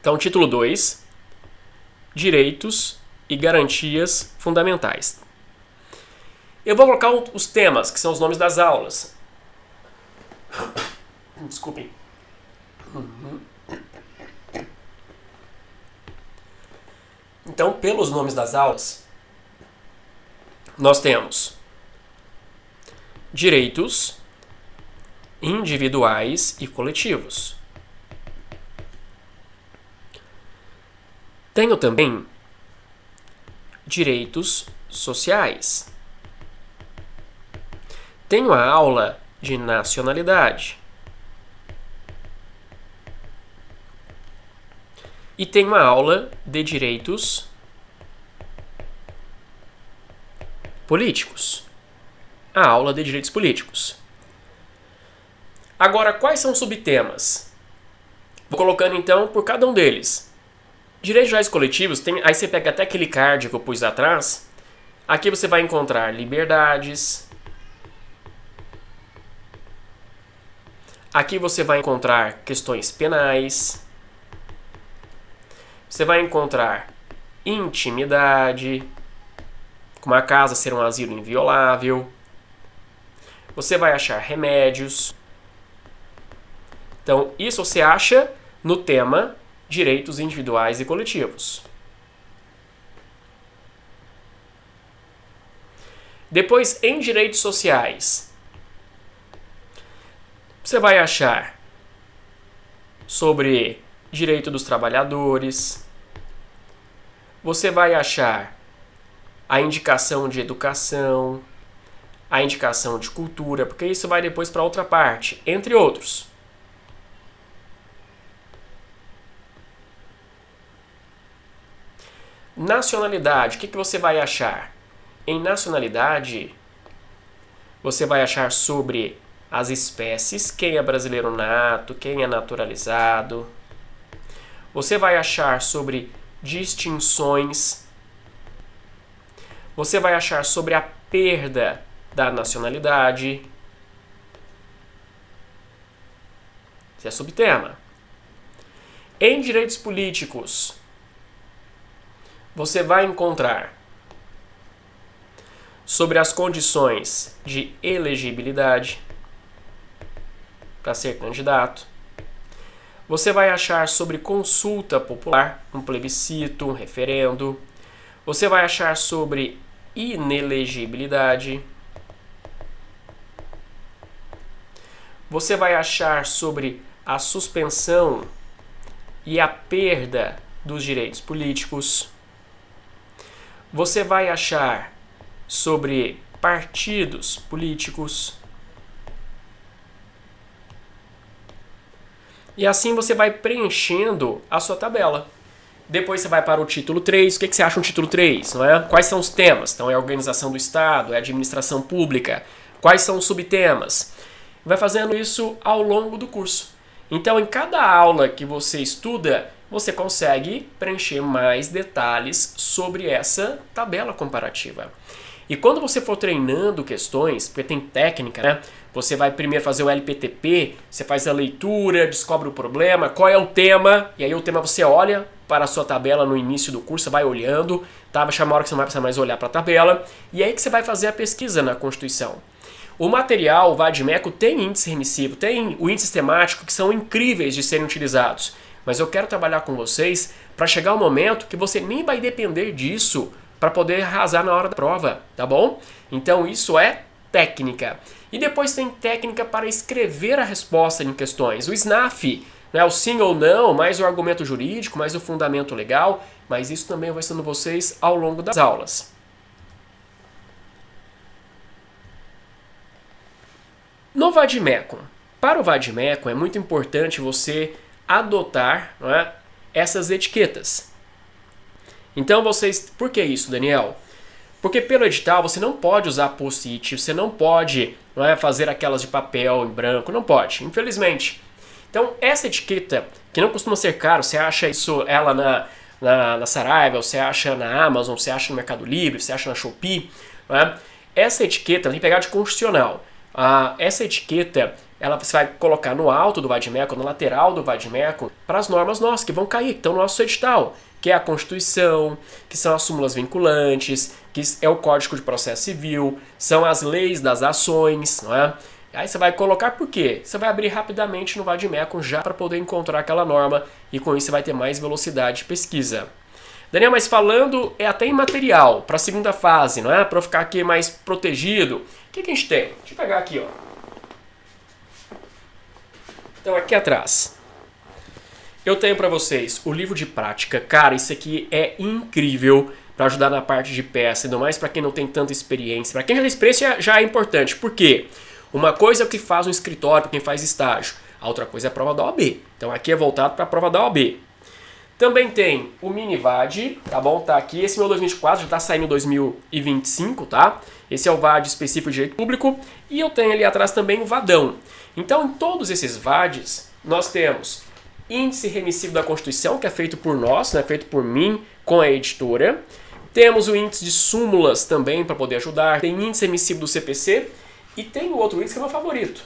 Então, título 2, direitos e garantias fundamentais. Eu vou colocar os temas, que são os nomes das aulas. Desculpem. Então, pelos nomes das aulas, nós temos direitos individuais e coletivos. Tenho também direitos sociais. Tenho a aula de nacionalidade. E tenho a aula de direitos políticos. A aula de direitos políticos. Agora, quais são os subtemas? Vou colocando então por cada um deles. Direitos gerais coletivos, aí você pega até aquele card que eu pus atrás. Aqui você vai encontrar liberdades. Aqui você vai encontrar questões penais. Você vai encontrar intimidade, como a casa ser um asilo inviolável. Você vai achar remédios. Então, isso você acha no tema direitos individuais e coletivos. Depois, em direitos sociais, você vai achar sobre direito dos trabalhadores. Você vai achar a indicação de educação, a indicação de cultura, porque isso vai depois para outra parte, entre outros. Nacionalidade, o que você vai achar? Em nacionalidade, você vai achar sobre as espécies, quem é brasileiro nato, quem é naturalizado. Você vai achar sobre distinções. Você vai achar sobre a perda da nacionalidade. Esse é subtema. Em direitos políticos, você vai encontrar sobre as condições de elegibilidade para ser candidato. Você vai achar sobre consulta popular, um plebiscito, um referendo. Você vai achar sobre inelegibilidade. Você vai achar sobre a suspensão e a perda dos direitos políticos. Você vai achar sobre partidos políticos. E assim você vai preenchendo a sua tabela. Depois você vai para o título 3. O que você acha no título 3? Não é? Quais são os temas? Então é a organização do Estado, é a administração pública. Quais são os subtemas? Vai fazendo isso ao longo do curso. Então, em cada aula que você estuda, você consegue preencher mais detalhes sobre essa tabela comparativa. E quando você for treinando questões, porque tem técnica, né? Você vai primeiro fazer o LPTP, você faz a leitura, descobre o problema, qual é o tema, e aí o tema você olha para a sua tabela no início do curso, você vai olhando, tá? Vai chamar uma hora que você não vai precisar mais olhar para a tabela, e aí que você vai fazer a pesquisa na Constituição. O material, o vade-mecum, tem índice remissivo, tem o índice sistemático, que são incríveis de serem utilizados. Mas eu quero trabalhar com vocês para chegar o momento que você nem vai depender disso para poder arrasar na hora da prova, tá bom? Então isso é técnica. E depois tem técnica para escrever a resposta em questões. O SNAF, né, o sim ou não, mais o argumento jurídico, mais o fundamento legal, mas isso também eu vou ensinando vocês ao longo das aulas. No vade-mecum, para o vade-mecum é muito importante você adotar, não é, essas etiquetas. Então vocês, por que isso, Daniel? Porque pelo edital você não pode usar post-it, você não pode, não é, fazer aquelas de papel em branco, não pode, infelizmente. Então essa etiqueta, que não costuma ser caro, você acha ela na Saraiva, você acha na Amazon, você acha no Mercado Livre, você acha na Shopee, não é? Essa etiqueta tem que pegar de constitucional. Essa etiqueta você vai colocar no alto do vade-mecum, na lateral do vade-mecum, para as normas nossas que vão cair, que estão no nosso edital, que é a Constituição, que são as súmulas vinculantes, que é o Código de Processo Civil, são as leis das ações, não é? Aí você vai colocar por quê? Você vai abrir rapidamente no vade-mecum já para poder encontrar aquela norma e com isso você vai ter mais velocidade de pesquisa. Daniel, mas falando até em material, para a segunda fase, não é? Para eu ficar aqui mais protegido, o que a gente tem? Deixa eu pegar aqui, ó. Então aqui atrás, eu tenho para vocês o livro de prática. Cara, isso aqui é incrível para ajudar na parte de peça, ainda mais para quem não tem tanta experiência. Para quem já tem experiência já é importante, por quê? Uma coisa é o que faz um escritório, para quem faz estágio, a outra coisa é a prova da OAB. Então aqui é voltado para a prova da OAB. Também tem o mini-VAD, tá bom? Tá aqui, esse meu 2024 já está saindo em 2025, tá? Esse é o VAD específico de direito público. E eu tenho ali atrás também o VADão. Então, em todos esses VADs, nós temos índice remissivo da Constituição, que é feito por nós, né? Feito por mim com a editora. Temos o índice de súmulas também, para poder ajudar. Tem índice remissivo do CPC. E tem o outro índice que é o meu favorito.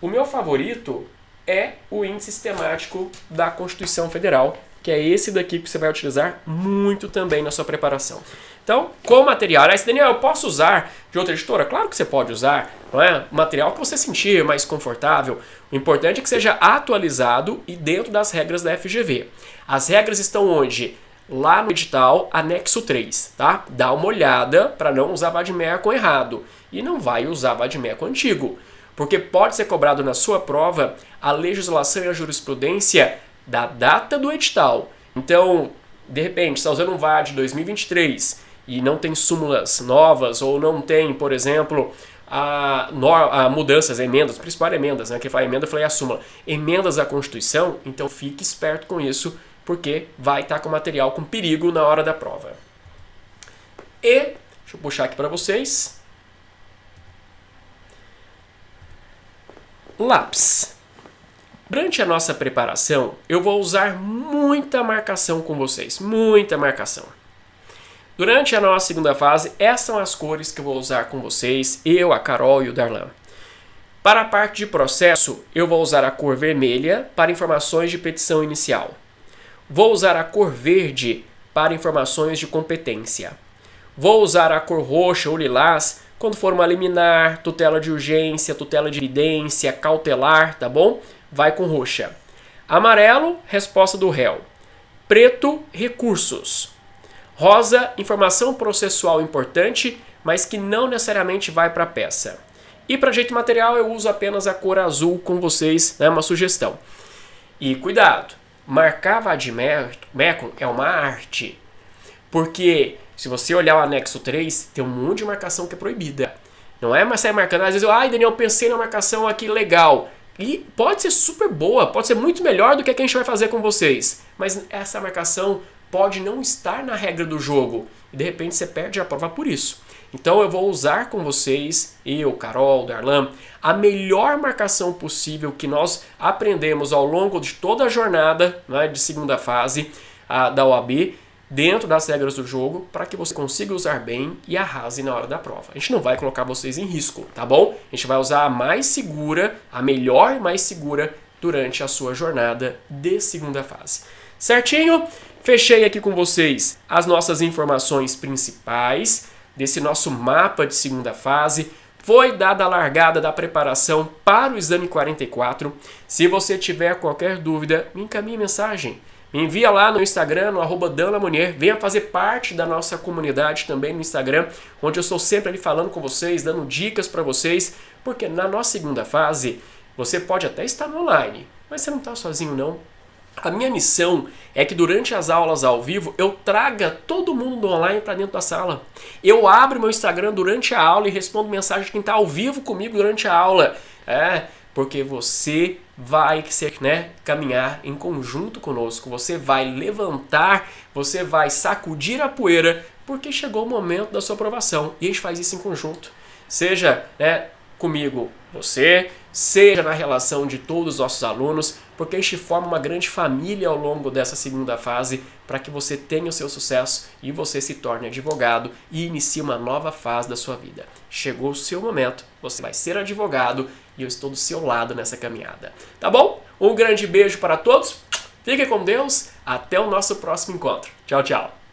O meu favorito é o índice sistemático da Constituição Federal, que é esse daqui que você vai utilizar muito também na sua preparação. Então, com o material, Daniel, eu posso usar de outra editora? Claro que você pode usar, não é? Material que você sentir mais confortável. O importante é que seja atualizado e dentro das regras da FGV. As regras estão onde? Lá no edital, anexo 3, tá? Dá uma olhada para não usar vade-mecum errado. E não vai usar vade-mecum antigo. Porque pode ser cobrado na sua prova a legislação e a jurisprudência da data do edital. Então, de repente, você está usando um VAD 2023 e não tem súmulas novas ou não tem, por exemplo, mudanças, emendas, principal emendas, né? Que fala emenda, eu falei a súmula. Emendas à Constituição, então fique esperto com isso, porque vai estar com material com perigo na hora da prova. E, deixa eu puxar aqui para vocês. Lápis. Durante a nossa preparação, eu vou usar muita marcação com vocês, muita marcação. Durante a nossa segunda fase, essas são as cores que eu vou usar com vocês, eu, a Carol e o Darlan. Para a parte de processo, eu vou usar a cor vermelha para informações de petição inicial. Vou usar a cor verde para informações de competência. Vou usar a cor roxa ou lilás quando for uma liminar, tutela de urgência, tutela de evidência, cautelar, tá bom? Vai com roxa. Amarelo, resposta do réu. Preto, recursos. Rosa, informação processual importante, mas que não necessariamente vai para a peça. E para jeito material eu uso apenas a cor azul com vocês, né? Uma sugestão. E cuidado, marcar vade-mecum é uma arte. Porque se você olhar o anexo 3, tem um monte de marcação que é proibida. Não é, mas sai marcando. Às vezes eu, Daniel, pensei na marcação aqui legal. E pode ser super boa, pode ser muito melhor do que a gente vai fazer com vocês. Mas essa marcação pode não estar na regra do jogo. E de repente você perde a prova por isso. Então eu vou usar com vocês, eu, Carol, Darlan, a melhor marcação possível que nós aprendemos ao longo de toda a jornada, né, de segunda fase da OAB, dentro das regras do jogo, para que você consiga usar bem e arrase na hora da prova. A gente não vai colocar vocês em risco, tá bom? A gente vai usar a mais segura, a melhor e mais segura durante a sua jornada de segunda fase. Certinho? Fechei aqui com vocês as nossas informações principais desse nosso mapa de segunda fase. Foi dada a largada da preparação para o exame 44. Se você tiver qualquer dúvida, me encaminhe mensagem. Me envia lá no Instagram, no @danlamounier. Venha fazer parte da nossa comunidade também no Instagram, onde eu estou sempre ali falando com vocês, dando dicas para vocês, porque na nossa segunda fase, você pode até estar no online, mas você não está sozinho não. A minha missão é que durante as aulas ao vivo eu traga todo mundo do online para dentro da sala. Eu abro meu Instagram durante a aula e respondo mensagem de quem está ao vivo comigo durante a aula. Porque você vai caminhar em conjunto conosco. Você vai levantar, você vai sacudir a poeira, porque chegou o momento da sua aprovação. E a gente faz isso em conjunto. Seja comigo, você, seja na relação de todos os nossos alunos, porque a gente forma uma grande família ao longo dessa segunda fase para que você tenha o seu sucesso e você se torne advogado e inicie uma nova fase da sua vida. Chegou o seu momento, você vai ser advogado e eu estou do seu lado nessa caminhada. Tá bom? Um grande beijo para todos, fiquem com Deus, até o nosso próximo encontro. Tchau, tchau.